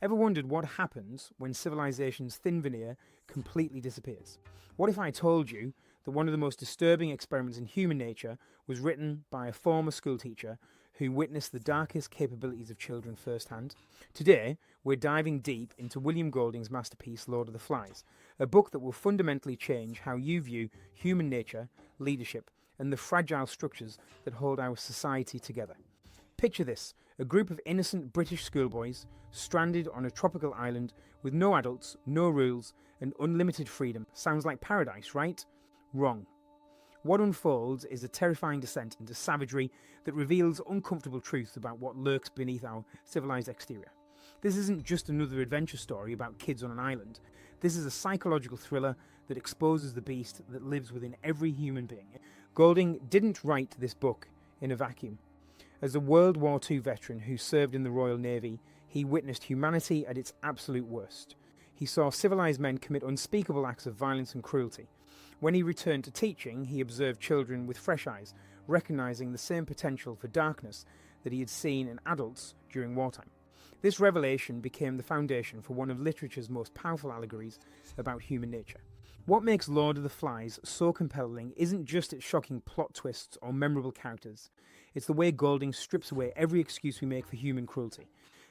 Ever wondered what happens when civilization's thin veneer completely disappears? What if I told you that one of the most disturbing experiments in human nature was written by a former schoolteacher who witnessed the darkest capabilities of children firsthand? Today, we're diving deep into William Golding's masterpiece, Lord of the Flies, a book that will fundamentally change how you view human nature, leadership, and the fragile structures that hold our society together. Picture this, a group of innocent British schoolboys stranded on a tropical island with no adults, no rules, and unlimited freedom. Sounds like paradise, right? Wrong. What unfolds is a terrifying descent into savagery that reveals uncomfortable truths about what lurks beneath our civilized exterior. This isn't just another adventure story about kids on an island. This is a psychological thriller that exposes the beast that lives within every human being. Golding didn't write this book in a vacuum. As a World War II veteran who served in the Royal Navy, he witnessed humanity at its absolute worst. He saw civilized men commit unspeakable acts of violence and cruelty. When he returned to teaching, he observed children with fresh eyes, recognizing the same potential for darkness that he had seen in adults during wartime. This revelation became the foundation for one of literature's most powerful allegories about human nature. What makes Lord of the Flies so compelling isn't just its shocking plot twists or memorable characters. It's the way Golding strips away every excuse we make for human cruelty.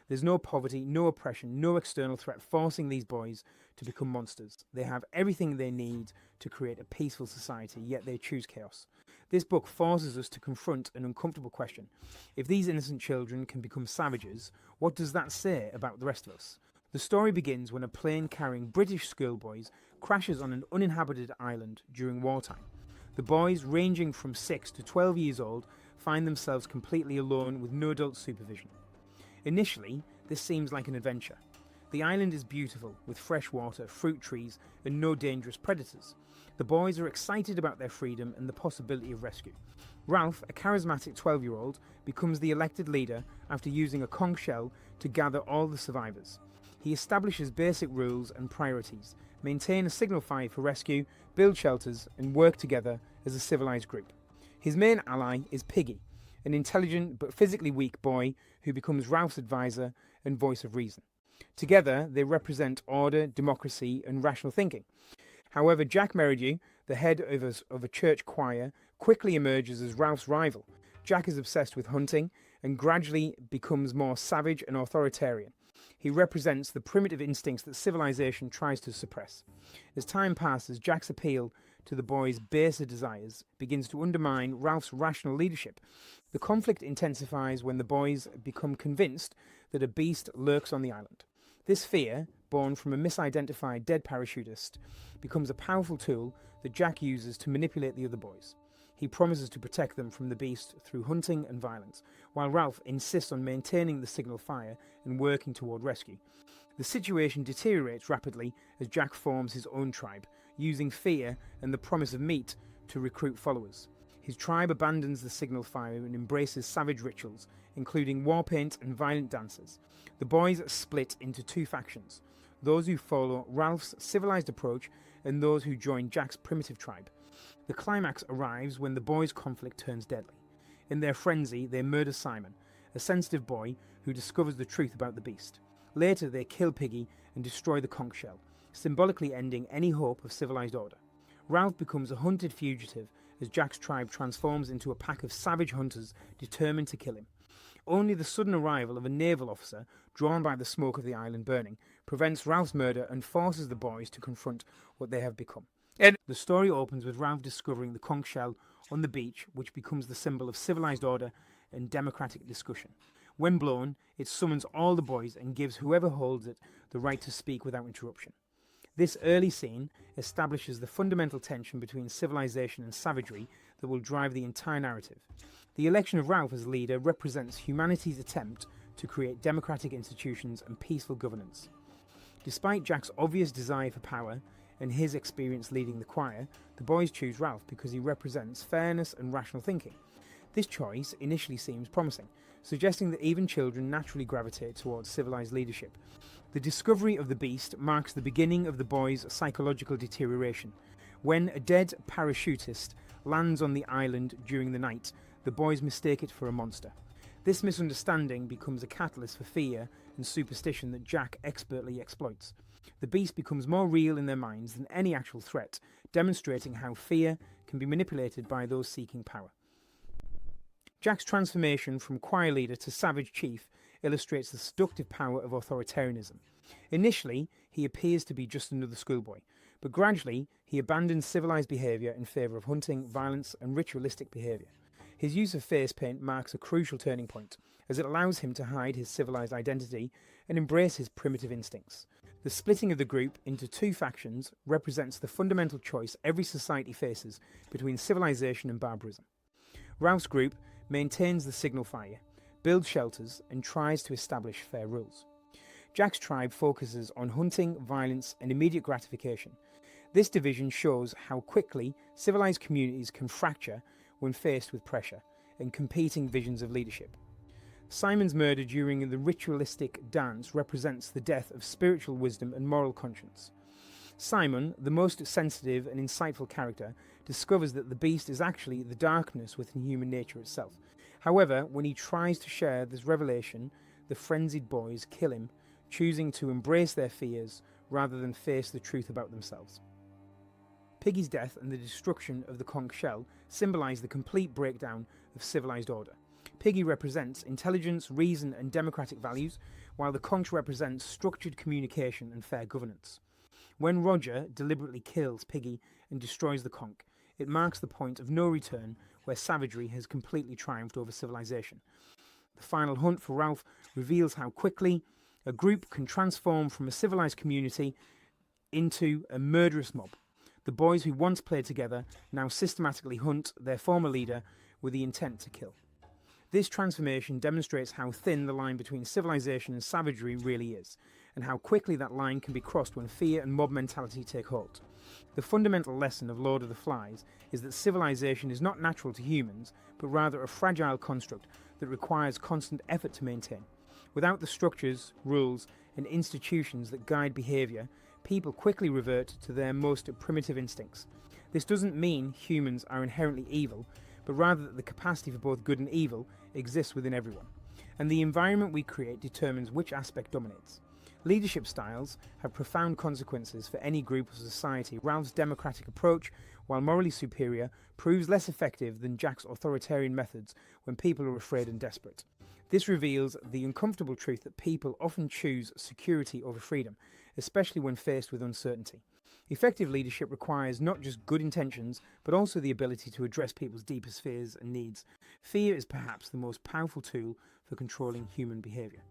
There's no poverty, no oppression, no external threat forcing these boys to become monsters. They have everything they need to create a peaceful society, yet they choose chaos. This book forces us to confront an uncomfortable question. If these innocent children can become savages, what does that say about the rest of us? The story begins when a plane carrying British schoolboys crashes on an uninhabited island during wartime. The boys, ranging from 6 to 12 years old, find themselves completely alone with no adult supervision. Initially, this seems like an adventure. The island is beautiful, with fresh water, fruit trees, and no dangerous predators. The boys are excited about their freedom and the possibility of rescue. Ralph, a charismatic 12-year-old, becomes the elected leader after using a conch shell to gather all the survivors. He establishes basic rules and priorities, maintain a signal fire for rescue, build shelters, and work together as a civilized group. His main ally is Piggy, an intelligent but physically weak boy who becomes Ralph's advisor and voice of reason. Together, they represent order, democracy, and rational thinking. However, Jack Merridew, the head of a church choir, quickly emerges as Ralph's rival. Jack is obsessed with hunting and gradually becomes more savage and authoritarian. He represents the primitive instincts that civilization tries to suppress. As time passes, Jack's appeal to the boys' baser desires begins to undermine Ralph's rational leadership. The conflict intensifies when the boys become convinced that a beast lurks on the island. This fear, born from a misidentified dead parachutist, becomes a powerful tool that Jack uses to manipulate the other boys. He promises to protect them from the beast through hunting and violence, while Ralph insists on maintaining the signal fire and working toward rescue. The situation deteriorates rapidly as Jack forms his own tribe, using fear and the promise of meat to recruit followers. His tribe abandons the signal fire and embraces savage rituals, including war paint and violent dances. The boys split into two factions, those who follow Ralph's civilized approach and those who join Jack's primitive tribe. The climax arrives when the boys' conflict turns deadly. In their frenzy, they murder Simon, a sensitive boy who discovers the truth about the beast. Later, they kill Piggy and destroy the conch shell, symbolically ending any hope of civilized order. Ralph becomes a hunted fugitive as Jack's tribe transforms into a pack of savage hunters determined to kill him. Only the sudden arrival of a naval officer, drawn by the smoke of the island burning, prevents Ralph's murder and forces the boys to confront what they have become. The story opens with Ralph discovering the conch shell on the beach, which becomes the symbol of civilized order and democratic discussion. When blown, it summons all the boys and gives whoever holds it the right to speak without interruption. This early scene establishes the fundamental tension between civilization and savagery that will drive the entire narrative. The election of Ralph as leader represents humanity's attempt to create democratic institutions and peaceful governance. Despite Jack's obvious desire for power and his experience leading the choir, the boys choose Ralph because he represents fairness and rational thinking. This choice initially seems promising, suggesting that even children naturally gravitate towards civilized leadership. The discovery of the beast marks the beginning of the boys' psychological deterioration. When a dead parachutist lands on the island during the night, the boys mistake it for a monster. This misunderstanding becomes a catalyst for fear and superstition that Jack expertly exploits. The beast becomes more real in their minds than any actual threat, demonstrating how fear can be manipulated by those seeking power. Jack's transformation from choir leader to savage chief illustrates the seductive power of authoritarianism. Initially, he appears to be just another schoolboy, but gradually he abandons civilized behaviour in favour of hunting, violence and ritualistic behaviour. His use of face paint marks a crucial turning point, as it allows him to hide his civilized identity and embrace his primitive instincts. The splitting of the group into two factions represents the fundamental choice every society faces between civilization and barbarism. Ralph's group maintains the signal fire, builds shelters, and tries to establish fair rules. Jack's tribe focuses on hunting, violence, and immediate gratification. This division shows how quickly civilized communities can fracture when faced with pressure and competing visions of leadership. Simon's murder during the ritualistic dance represents the death of spiritual wisdom and moral conscience. Simon, the most sensitive and insightful character, discovers that the beast is actually the darkness within human nature itself. However, when he tries to share this revelation, the frenzied boys kill him, choosing to embrace their fears rather than face the truth about themselves. Piggy's death and the destruction of the conch shell symbolise the complete breakdown of civilized order. Piggy represents intelligence, reason and democratic values, while the conch represents structured communication and fair governance. When Roger deliberately kills Piggy and destroys the conch, it marks the point of no return where savagery has completely triumphed over civilization. The final hunt for Ralph reveals how quickly a group can transform from a civilized community into a murderous mob. The boys who once played together now systematically hunt their former leader with the intent to kill. This transformation demonstrates how thin the line between civilization and savagery really is, and how quickly that line can be crossed when fear and mob mentality take hold. The fundamental lesson of Lord of the Flies is that civilization is not natural to humans, but rather a fragile construct that requires constant effort to maintain. Without the structures, rules, and institutions that guide behaviour, people quickly revert to their most primitive instincts. This doesn't mean humans are inherently evil, but rather that the capacity for both good and evil exists within everyone, and the environment we create determines which aspect dominates. Leadership styles have profound consequences for any group or society. Ralph's democratic approach, while morally superior, proves less effective than Jack's authoritarian methods when people are afraid and desperate. This reveals the uncomfortable truth that people often choose security over freedom, especially when faced with uncertainty. Effective leadership requires not just good intentions, but also the ability to address people's deepest fears and needs. Fear is perhaps the most powerful tool for controlling human behaviour.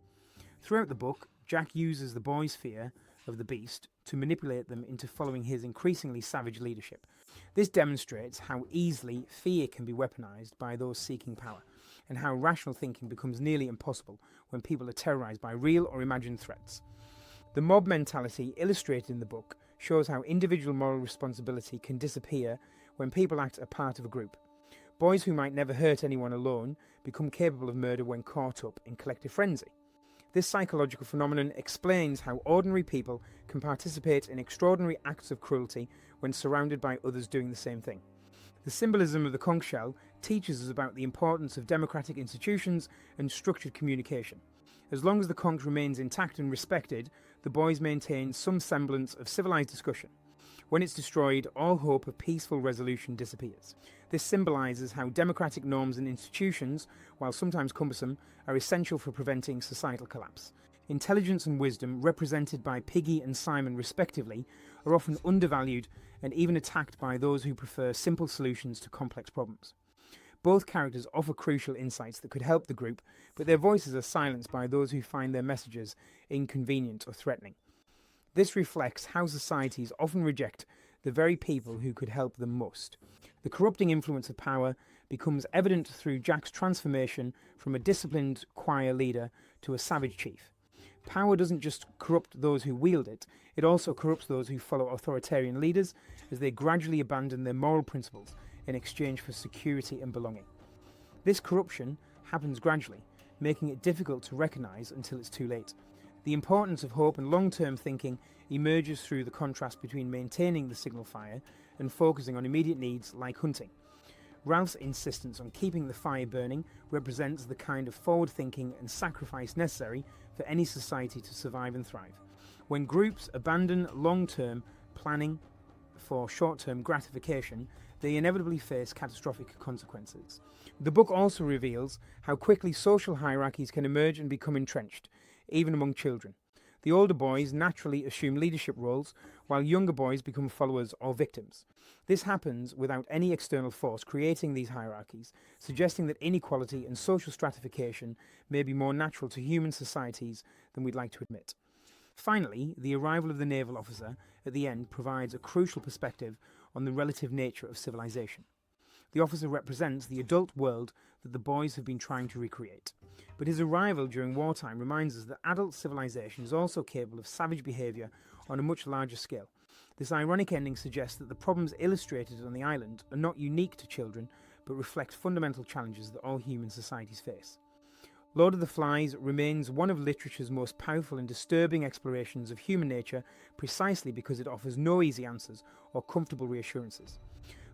Throughout the book, Jack uses the boys' fear of the beast to manipulate them into following his increasingly savage leadership. This demonstrates how easily fear can be weaponized by those seeking power, and how rational thinking becomes nearly impossible when people are terrorized by real or imagined threats. The mob mentality illustrated in the book shows how individual moral responsibility can disappear when people act as part of a group. Boys who might never hurt anyone alone become capable of murder when caught up in collective frenzy. This psychological phenomenon explains how ordinary people can participate in extraordinary acts of cruelty when surrounded by others doing the same thing. The symbolism of the conch shell teaches us about the importance of democratic institutions and structured communication. As long as the conch remains intact and respected, the boys maintain some semblance of civilized discussion. When it's destroyed, all hope of peaceful resolution disappears. This symbolizes how democratic norms and institutions, while sometimes cumbersome, are essential for preventing societal collapse. Intelligence and wisdom, represented by Piggy and Simon respectively, are often undervalued and even attacked by those who prefer simple solutions to complex problems. Both characters offer crucial insights that could help the group, but their voices are silenced by those who find their messages inconvenient or threatening. This reflects how societies often reject the very people who could help them most. The corrupting influence of power becomes evident through Jack's transformation from a disciplined choir leader to a savage chief. Power doesn't just corrupt those who wield it, it also corrupts those who follow authoritarian leaders as they gradually abandon their moral principles in exchange for security and belonging. This corruption happens gradually, making it difficult to recognise until it's too late. The importance of hope and long-term thinking emerges through the contrast between maintaining the signal fire and focusing on immediate needs like hunting. Ralph's insistence on keeping the fire burning represents the kind of forward-thinking and sacrifice necessary for any society to survive and thrive. When groups abandon long-term planning for short-term gratification, they inevitably face catastrophic consequences. The book also reveals how quickly social hierarchies can emerge and become entrenched, even among children. The older boys naturally assume leadership roles, while younger boys become followers or victims. This happens without any external force creating these hierarchies, suggesting that inequality and social stratification may be more natural to human societies than we'd like to admit. Finally, the arrival of the naval officer at the end provides a crucial perspective on the relative nature of civilization. The officer represents the adult world that the boys have been trying to recreate. But his arrival during wartime reminds us that adult civilization is also capable of savage behaviour on a much larger scale. This ironic ending suggests that the problems illustrated on the island are not unique to children, but reflect fundamental challenges that all human societies face. Lord of the Flies remains one of literature's most powerful and disturbing explorations of human nature precisely because it offers no easy answers or comfortable reassurances.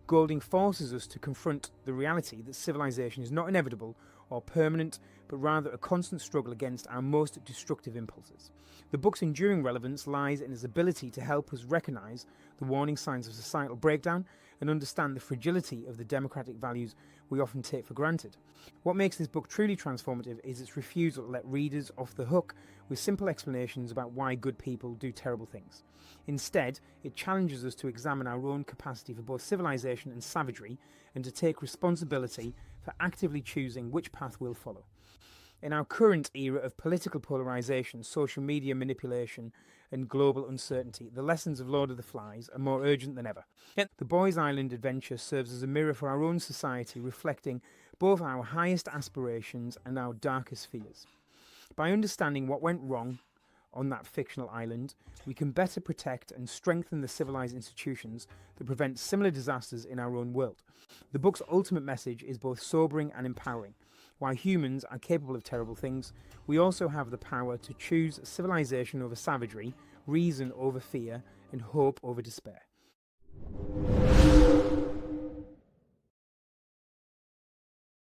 Golding forces us to confront the reality that civilization is not inevitable or permanent, but rather a constant struggle against our most destructive impulses. The book's enduring relevance lies in its ability to help us recognise the warning signs of societal breakdown and understand the fragility of the democratic values we often take for granted. What makes this book truly transformative is its refusal to let readers off the hook with simple explanations about why good people do terrible things. Instead, it challenges us to examine our own capacity for both civilization and savagery and to take responsibility for actively choosing which path we'll follow. In our current era of political polarisation, social media manipulation and global uncertainty, the lessons of Lord of the Flies are more urgent than ever. The Boys Island adventure serves as a mirror for our own society, reflecting both our highest aspirations and our darkest fears. By understanding what went wrong on that fictional island, we can better protect and strengthen the civilized institutions that prevent similar disasters in our own world. The book's ultimate message is both sobering and empowering. While humans are capable of terrible things, we also have the power to choose civilization over savagery, reason over fear, and hope over despair.